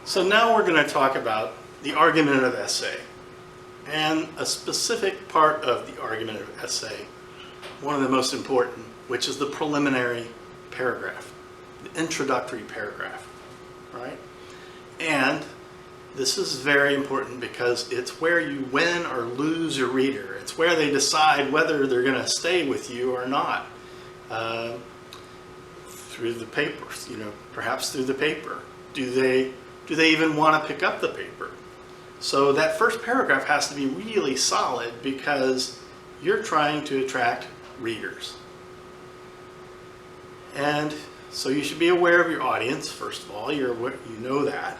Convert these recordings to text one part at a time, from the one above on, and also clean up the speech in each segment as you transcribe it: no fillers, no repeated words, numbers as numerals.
So now we're going to talk about the argumentative essay, and a specific part of the argumentative essay, one of the most important, which is the preliminary paragraph, the introductory paragraph, right? And this is very important because it's where you win or lose your reader. It's where they decide whether they're going to stay with you or not. Through the papers, perhaps through the paper. Do they even want to pick up the paper? So that first paragraph has to be really solid because you're trying to attract readers. And so you should be aware of your audience, first of all. You know that.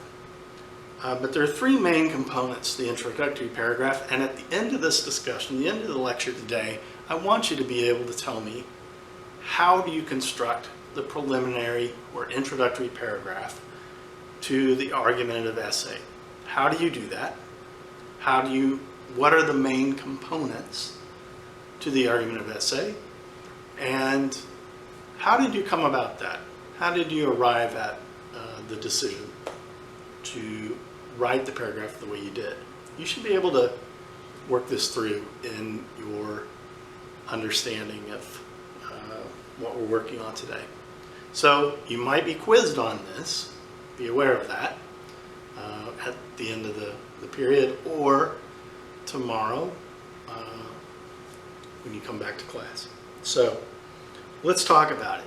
But there are three main components to the introductory paragraph, and at the end of this discussion, the end of the lecture today, I want you to be able to tell me, how do you construct the preliminary or introductory paragraph to the argumentative essay? How do you do that? What are the main components to the argumentative essay? And how did you come about that? How did you arrive at the decision to write the paragraph the way you did? You should be able to work this through in your understanding of what we're working on today. So you might be quizzed on this, be aware of that, at the end of the period, or tomorrow when you come back to class. So let's talk about it.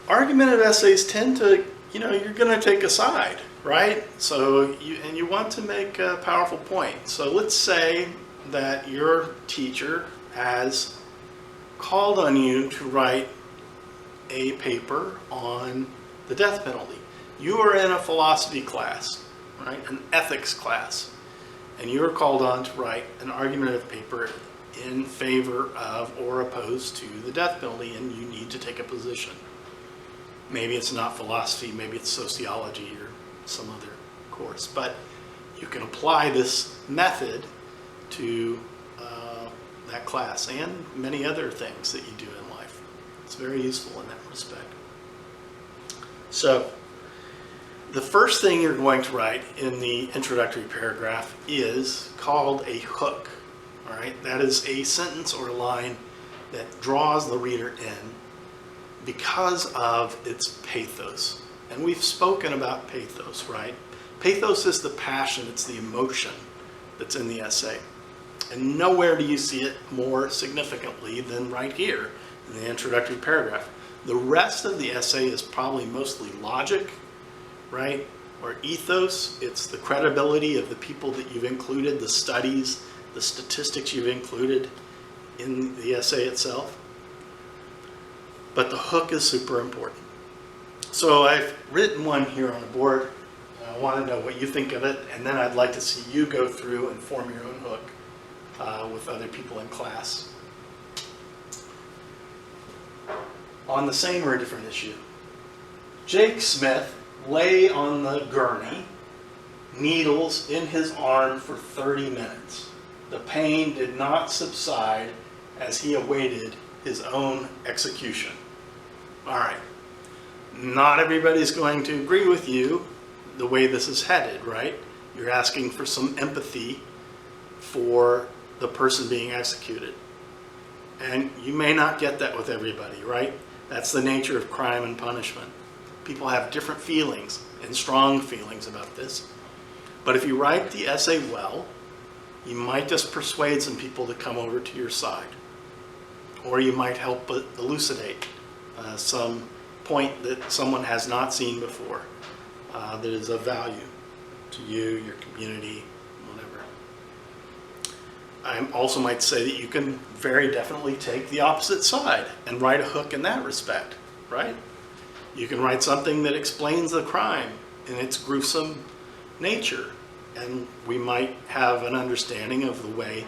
Argumentative essays tend to, you're going to take a side, right? So you want to make a powerful point. So let's say that your teacher has called on you to write a paper on the death penalty. You are in a philosophy class, right? An ethics class, and you are called on to write an argumentative paper in favor of or opposed to the death penalty, and you need to take a position. Maybe it's not philosophy, maybe it's sociology or some other course, but you can apply this method to that class and many other things that you do in life. It's very useful in that respect. So the first thing you're going to write in the introductory paragraph is called a hook. All right, that is a sentence or a line that draws the reader in because of its pathos. And we've spoken about pathos, right? Pathos is the passion, it's the emotion that's in the essay. And nowhere do you see it more significantly than right here in the introductory paragraph. The rest of the essay is probably mostly logic, right? Or ethos. It's the credibility of the people that you've included, the studies, the statistics you've included in the essay itself. But the hook is super important. So I've written one here on the board. I want to know what you think of it, and then I'd like to see you go through and form your own hook with other people in class on the same or a different issue. Jake Smith lay on the gurney, needles in his arm for 30 minutes. The pain did not subside as he awaited his own execution. All right, not everybody's going to agree with you the way this is headed, right? You're asking for some empathy for the person being executed. And you may not get that with everybody, right? That's the nature of crime and punishment. People have different feelings and strong feelings about this. But if you write the essay well, you might just persuade some people to come over to your side. Or you might help elucidate some point that someone has not seen before that is of value to you, your community, whatever. I also might say that you can very definitely take the opposite side and write a hook in that respect, right? You can write something that explains the crime in its gruesome nature, and we might have an understanding of the way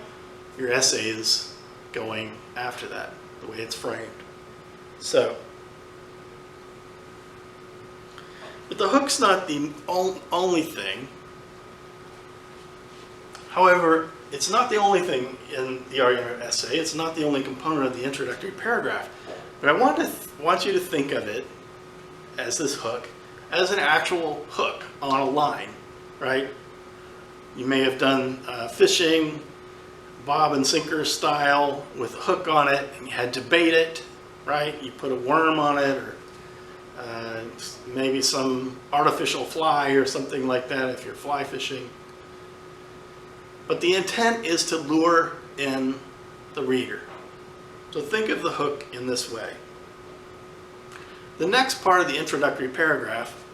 your essay is going after that, the way it's framed. So, but the hook's not the only thing. However, it's not the only thing in the argument essay. It's not the only component of the introductory paragraph. But I want you to think of it as this hook as an actual hook on a line, right? You may have done fishing, bob and sinker style with a hook on it, and you had to bait it, right? You put a worm on it, or maybe some artificial fly or something like that if you're fly fishing. But the intent is to lure in the reader. So think of the hook in this way. The next part of the introductory paragraph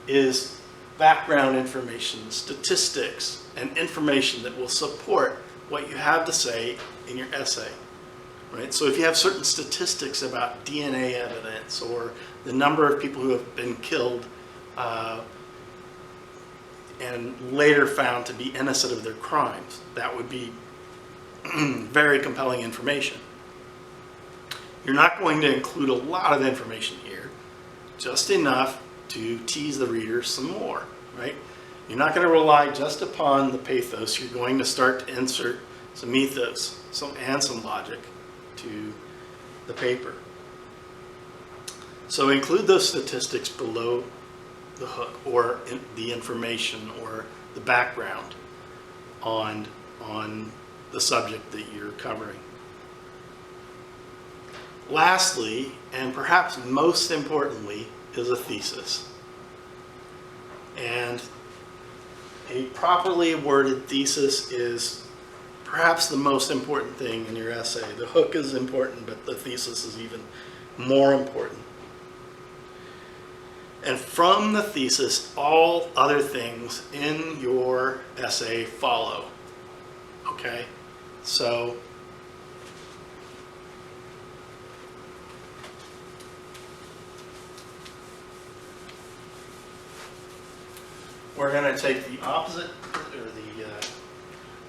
is background information, statistics, and information that will support what you have to say in your essay. Right? So if you have certain statistics about DNA evidence or the number of people who have been killed and later found to be innocent of their crimes, that would be very compelling information. You're not going to include a lot of information here, just enough to tease the reader some more, right? You're not going to rely just upon the pathos. You're going to start to insert some ethos and some logic to the paper. So include those statistics below the hook, or the information or the background on the subject that you're covering. Lastly, and perhaps most importantly, is a thesis. And a properly worded thesis is perhaps the most important thing in your essay. The hook is important, but the thesis is even more important. And from the thesis, all other things in your essay follow. Okay? So, we're going to take the opposite, or the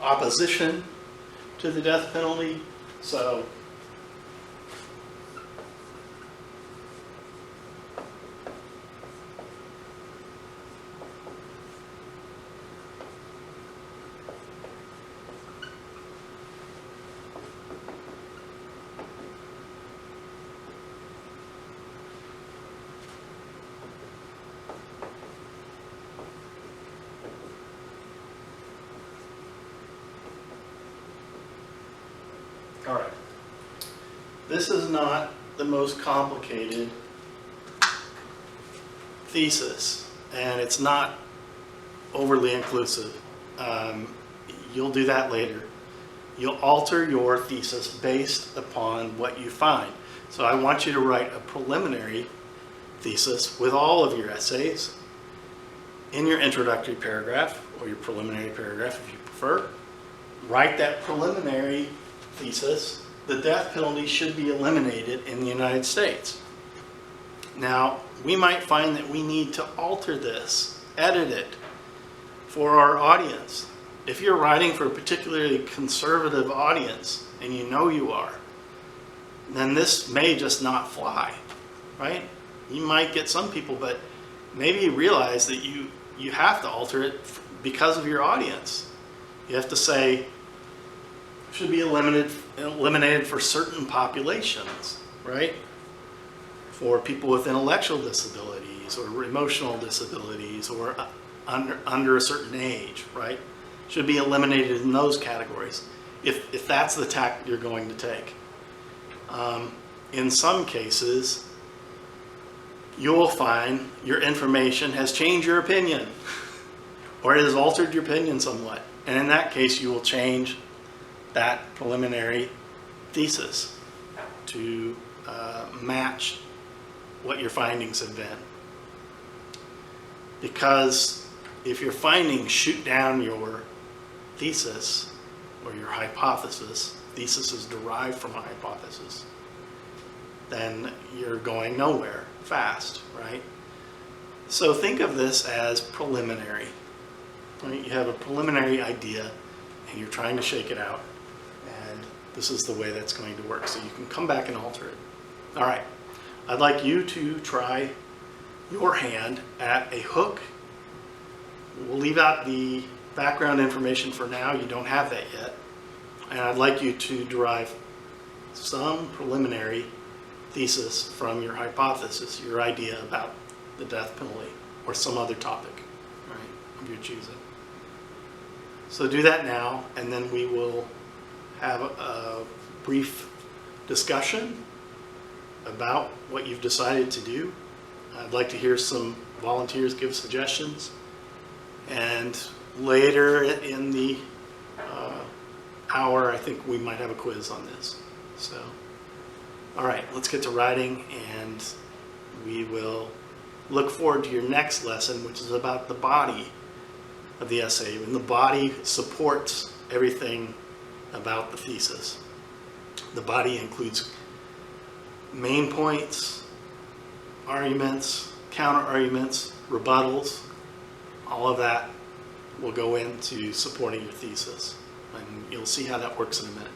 opposition to the death penalty. So, all right, this is not the most complicated thesis, and it's not overly inclusive. You'll do that later. You'll alter your thesis based upon what you find. So I want you to write a preliminary thesis with all of your essays in your introductory paragraph, or your preliminary paragraph if you prefer. Write that preliminary thesis: the death penalty should be eliminated in the United States. Now, we might find that we need to alter this, edit it for our audience. If you're writing for a particularly conservative audience, and you know you are, then this may just not fly, right? You might get some people, but maybe you realize that you have to alter it because of your audience. You have to say, should be eliminated for certain populations, right? For people with intellectual disabilities or emotional disabilities, or under a certain age, right? Should be eliminated in those categories, if that's the tack you're going to take. In some cases, you will find your information has changed your opinion, or it has altered your opinion somewhat. And in that case, you will change that preliminary thesis to match what your findings have been. Because if your findings shoot down your thesis or your hypothesis, thesis is derived from a hypothesis, then you're going nowhere fast, right? So think of this as preliminary. Right? You have a preliminary idea and you're trying to shake it out, and this is the way that's going to work. So you can come back and alter it. All right, I'd like you to try your hand at a hook. We'll leave out the background information for now. You don't have that yet. And I'd like you to derive some preliminary thesis from your hypothesis, your idea about the death penalty. or some other topic, right, of your choosing. So do that now, and then we will have a brief discussion about what you've decided to do. I'd like to hear some volunteers give suggestions, and later in the hour, I think we might have a quiz on this. So, all right, let's get to writing, and we will look forward to your next lesson, which is about the body of the essay, and the body supports everything about the thesis. The body includes main points, arguments, counter-arguments, rebuttals. All of that will go into supporting your thesis, and you'll see how that works in a minute.